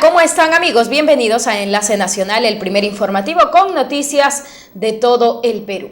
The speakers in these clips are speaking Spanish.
¿Cómo están, amigos? Bienvenidos a Enlace Nacional, el primer informativo con noticias de todo el Perú.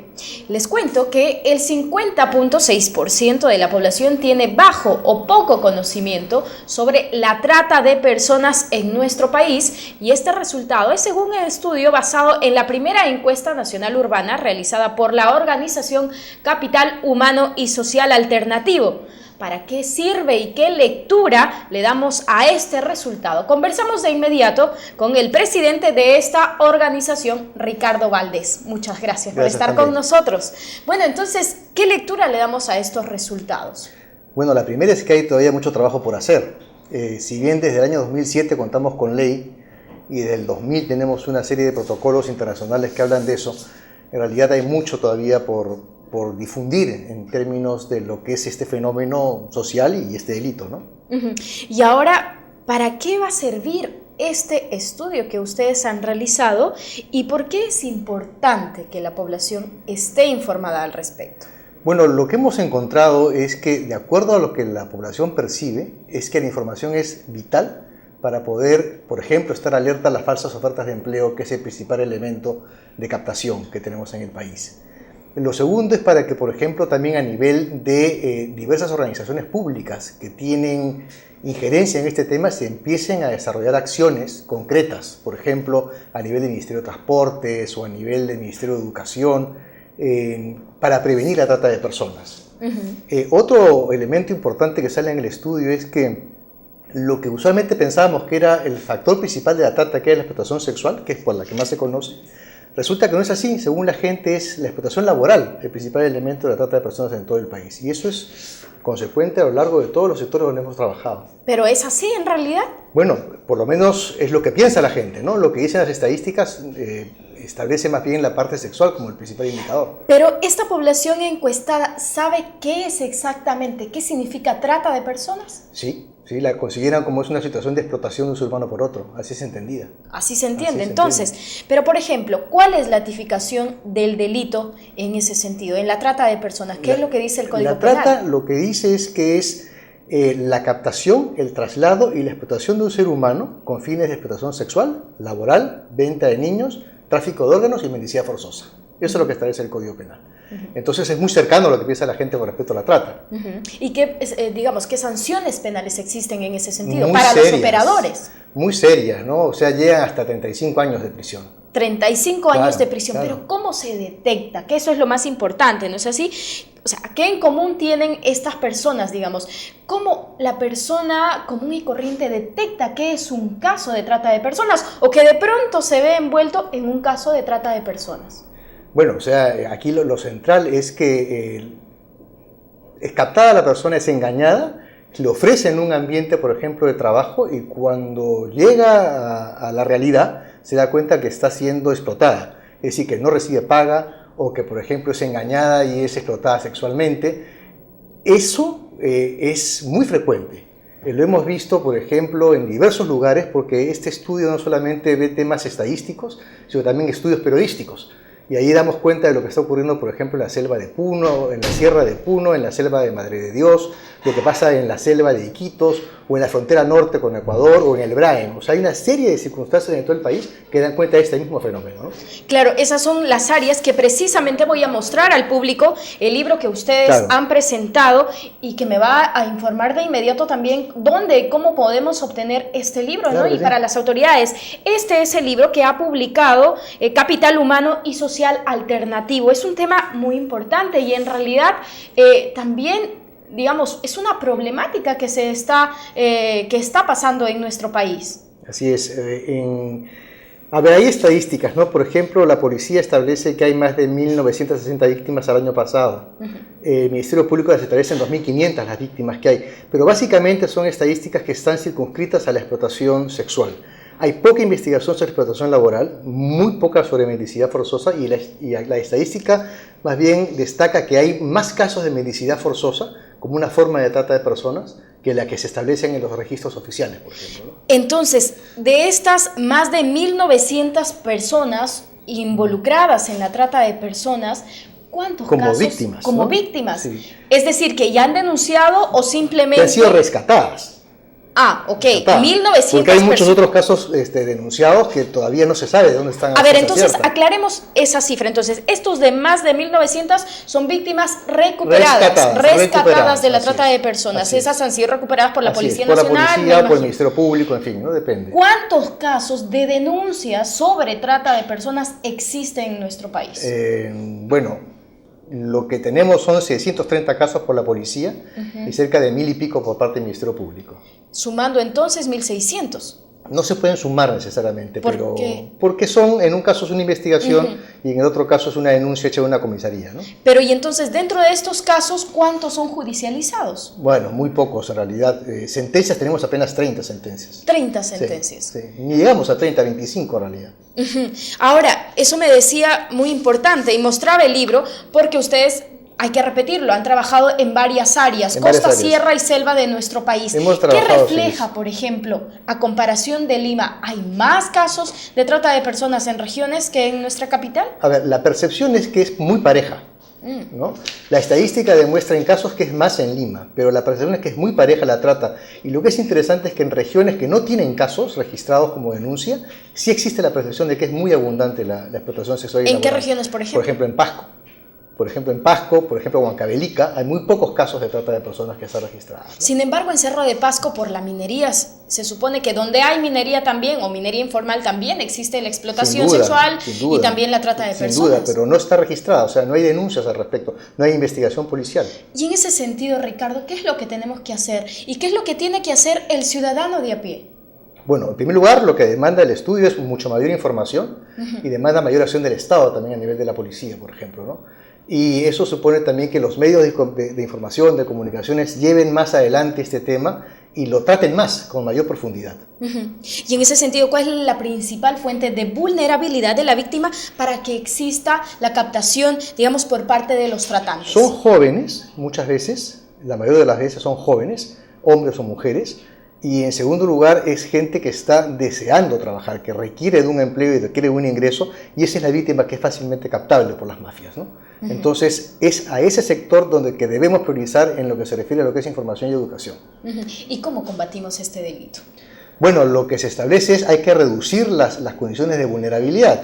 Les cuento que el 50.6% de la población tiene bajo o poco conocimiento sobre la trata de personas en nuestro país, y este resultado es según un estudio basado en la primera encuesta nacional urbana realizada por la organización Capital Humano y Social Alternativo. ¿Para qué sirve y qué lectura le damos a este resultado? Conversamos de inmediato con el presidente de esta organización, Ricardo Valdés. Muchas gracias por estar con nosotros. Bueno, entonces, ¿qué lectura le damos a estos resultados? Bueno, la primera es que hay todavía mucho trabajo por hacer. Si bien desde el año 2007 contamos con ley y desde el 2000 tenemos una serie de protocolos internacionales que hablan de eso, en realidad hay mucho todavía por difundir en términos de lo que es este fenómeno social y este delito, ¿no? Y ahora, ¿para qué va a servir este estudio que ustedes han realizado y por qué es importante que la población esté informada al respecto? Bueno, lo que hemos encontrado es que, de acuerdo a lo que la población percibe, es que la información es vital para poder, por ejemplo, estar alerta a las falsas ofertas de empleo, que es el principal elemento de captación que tenemos en el país. Lo segundo es para que, por ejemplo, también a nivel de diversas organizaciones públicas que tienen injerencia en este tema se empiecen a desarrollar acciones concretas, por ejemplo, a nivel del Ministerio de Transportes o a nivel del Ministerio de Educación, para prevenir la trata de personas. Otro elemento importante que sale en el estudio es que lo que usualmente pensábamos que era el factor principal de la trata, que es la explotación sexual, que es por la que más se conoce, resulta que no es así. Según la gente, es la explotación laboral el principal elemento de la trata de personas en todo el país. Y eso es consecuente a lo largo de todos los sectores donde hemos trabajado. ¿Pero es así en realidad? Bueno, por lo menos es lo que piensa la gente, ¿no? Lo que dicen las estadísticas establece más bien la parte sexual como el principal indicador. Pero esta población encuestada, ¿sabe qué es exactamente? ¿Qué significa trata de personas? Sí, la consideran como es una situación de explotación de un ser humano por otro, así es entendida. Así se entiende, entonces. Pero, por ejemplo, ¿cuál es la tipificación del delito en ese sentido, en la trata de personas? ¿Qué es lo que dice el Código Penal? La trata lo que dice es que es la captación, el traslado y la explotación de un ser humano con fines de explotación sexual, laboral, venta de niños, tráfico de órganos y mendicidad forzosa. Eso es lo que establece el Código Penal. Entonces es muy cercano a lo que piensa la gente con respecto a la trata. ¿Y qué sanciones penales existen en ese sentido para los operadores? Muy serias, ¿no? O sea, llegan hasta 35 años de prisión. 35 años de prisión, pero ¿cómo se detecta? Que eso es lo más importante, ¿no es así? O sea, ¿qué en común tienen estas personas, digamos? ¿Cómo la persona común y corriente detecta que es un caso de trata de personas o que de pronto se ve envuelto en un caso de trata de personas? Bueno, o sea, aquí lo central es que es captada la persona, es engañada, le ofrecen un ambiente, por ejemplo, de trabajo, y cuando llega a la realidad se da cuenta que está siendo explotada. Es decir, que no recibe paga o que, por ejemplo, es engañada y es explotada sexualmente. Eso es muy frecuente. Lo hemos visto, por ejemplo, en diversos lugares, porque este estudio no solamente ve temas estadísticos, sino también estudios periodísticos. Y ahí damos cuenta de lo que está ocurriendo, por ejemplo, en la selva de Puno, en la sierra de Puno, en la selva de Madre de Dios, lo que pasa en la selva de Iquitos, o en la frontera norte con Ecuador, o en el Braem. O sea, hay una serie de circunstancias en todo el país que dan cuenta de este mismo fenómeno, ¿no? Claro, esas son las áreas que precisamente voy a mostrar al público, el libro que ustedes han presentado y que me va a informar de inmediato también cómo podemos obtener este libro, ¿no? Y para las autoridades, este es el libro que ha publicado Capital Humano y Social Alternativo. Es un tema muy importante y en realidad también, digamos, es una problemática que está pasando en nuestro país. Así es. A ver, hay estadísticas, ¿no? Por ejemplo, la policía establece que hay más de 1.960 víctimas al año pasado. El Ministerio Público las establece en 2.500 las víctimas que hay. Pero básicamente son estadísticas que están circunscritas a la explotación sexual. Hay poca investigación sobre explotación laboral, muy poca sobre mendicidad forzosa, y la estadística más bien destaca que hay más casos de mendicidad forzosa como una forma de trata de personas que la que se establecen en los registros oficiales, por ejemplo, ¿no? Entonces, de estas más de 1.900 personas involucradas en la trata de personas, ¿cuántos casos? Víctimas, como ¿no? víctimas. Sí. Es decir, que ya han denunciado o simplemente... Que han sido rescatadas. Ah, ok, Está. 1900 Porque hay muchos personas. otros casos denunciados que todavía no se sabe de dónde están. A ver, ciencia entonces cierta. aclaremos esa cifra. Entonces, estos de más de 1900 son víctimas rescatadas Recuperadas, de la así trata es, de personas. así es. Esas han sido recuperadas por la Así es, Policía por la Nacional. policía, me por el imagino. Ministerio Público, en fin, no depende. ¿Cuántos casos de denuncias sobre trata de personas existen en nuestro país? Bueno, lo que tenemos son 630 casos por la policía y cerca de 1000 y pico por parte del Ministerio Público. Sumando entonces 1600. No se pueden sumar necesariamente, ¿Por pero qué? porque son, en un caso es una investigación y en el otro caso es una denuncia hecha en una comisaría, ¿no? Pero y entonces dentro de estos casos, ¿cuántos son judicializados? Bueno, muy pocos en realidad. Sentencias tenemos apenas 30 sentencias. 30 Sí, sentencias. sí. Ni llegamos a 30, 25 en realidad. Ahora, eso me decía muy importante y mostraba el libro porque ustedes, hay que repetirlo, han trabajado en varias áreas, En varias costa, áreas. sierra y selva de nuestro país. Hemos ¿Qué trabajado, refleja, sí. por ejemplo, a comparación de Lima? ¿Hay más casos de trata de personas en regiones que en nuestra capital? A ver, la percepción es que es muy pareja, ¿no? La estadística demuestra en casos que es más en Lima, pero la percepción es que es muy pareja la trata. Y lo que es interesante es que en regiones que no tienen casos registrados como denuncia, sí existe la percepción de que es muy abundante la explotación sexual y ¿En qué laboral. regiones, por ejemplo? Por ejemplo, en Pasco. Por ejemplo, en Pasco, por ejemplo, en Huancavelica, hay muy pocos casos de trata de personas que están registradas, ¿no? Sin embargo, en Cerro de Pasco, por la minería, se supone que donde hay minería también, o minería informal también, existe la explotación Sin duda, sexual sin duda, y también la trata de sin personas. duda, pero no está registrada, o sea, no hay denuncias al respecto, no hay investigación policial. Y en ese sentido, Ricardo, ¿qué es lo que tenemos que hacer? ¿Y qué es lo que tiene que hacer el ciudadano de a pie? Bueno, en primer lugar, lo que demanda el estudio es mucho mayor información y demanda mayor acción del Estado también a nivel de la policía, por ejemplo, ¿no? Y eso supone también que los medios de información, de comunicaciones, lleven más adelante este tema y lo traten más, con mayor profundidad. Y en ese sentido, ¿cuál es la principal fuente de vulnerabilidad de la víctima para que exista la captación, digamos, por parte de los tratantes? Son jóvenes, muchas veces, la mayoría de las veces son jóvenes, hombres o mujeres, y en segundo lugar es gente que está deseando trabajar, que requiere de un empleo y requiere de un ingreso, y esa es la víctima que es fácilmente captable por las mafias, ¿no? Entonces es a ese sector donde que debemos priorizar en lo que se refiere a lo que es información y educación. ¿Y cómo combatimos este delito? Bueno, lo que se establece es hay que reducir las condiciones de vulnerabilidad.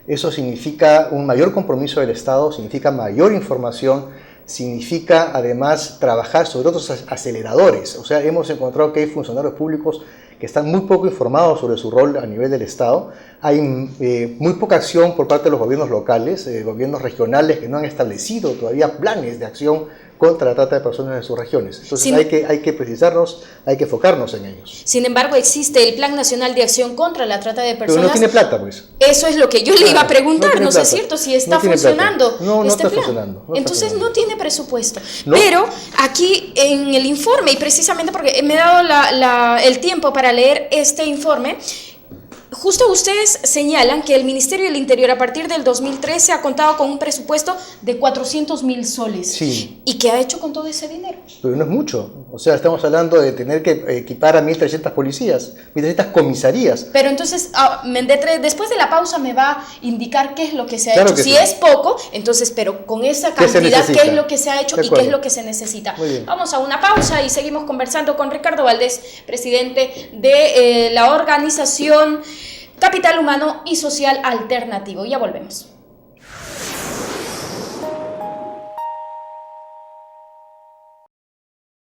Eso significa un mayor compromiso del Estado, significa mayor información, significa además trabajar sobre otros aceleradores. O sea, hemos encontrado que hay funcionarios públicos que están muy poco informados sobre su rol a nivel del Estado. Hay muy poca acción por parte de los gobiernos locales, gobiernos regionales que no han establecido todavía planes de acción contra la trata de personas en sus regiones. Entonces Sí. hay que precisarnos, hay que enfocarnos en ellos. Sin embargo, existe el Plan Nacional de Acción contra la Trata de Personas. Pero no tiene plata, pues. Eso es lo que yo le iba a preguntar, tiene no sé plata. si es cierto, si está No tiene funcionando plata. No este está plan. funcionando, no está Entonces funcionando. no tiene presupuesto. No. Pero aquí en el informe, y precisamente porque me he dado el tiempo para leer este informe, justo ustedes señalan que el Ministerio del Interior a partir del 2013 ha contado con un presupuesto de 400.000 soles. Sí. ¿Y qué ha hecho con todo ese dinero? Pero no es mucho. O sea, estamos hablando de tener que equipar a 1.300 policías, 1.300 comisarías. Pero entonces, después de la pausa me va a indicar qué es lo que se ha Claro hecho. que Si sí. es poco, entonces, pero con esa ¿Qué se cantidad, ¿qué necesita? es lo que se ha hecho De y qué es acuerdo. lo que se necesita? Muy bien. Vamos a una pausa y seguimos conversando con Ricardo Valdés, presidente de la organización Capital Humano y Social Alternativo. Ya volvemos.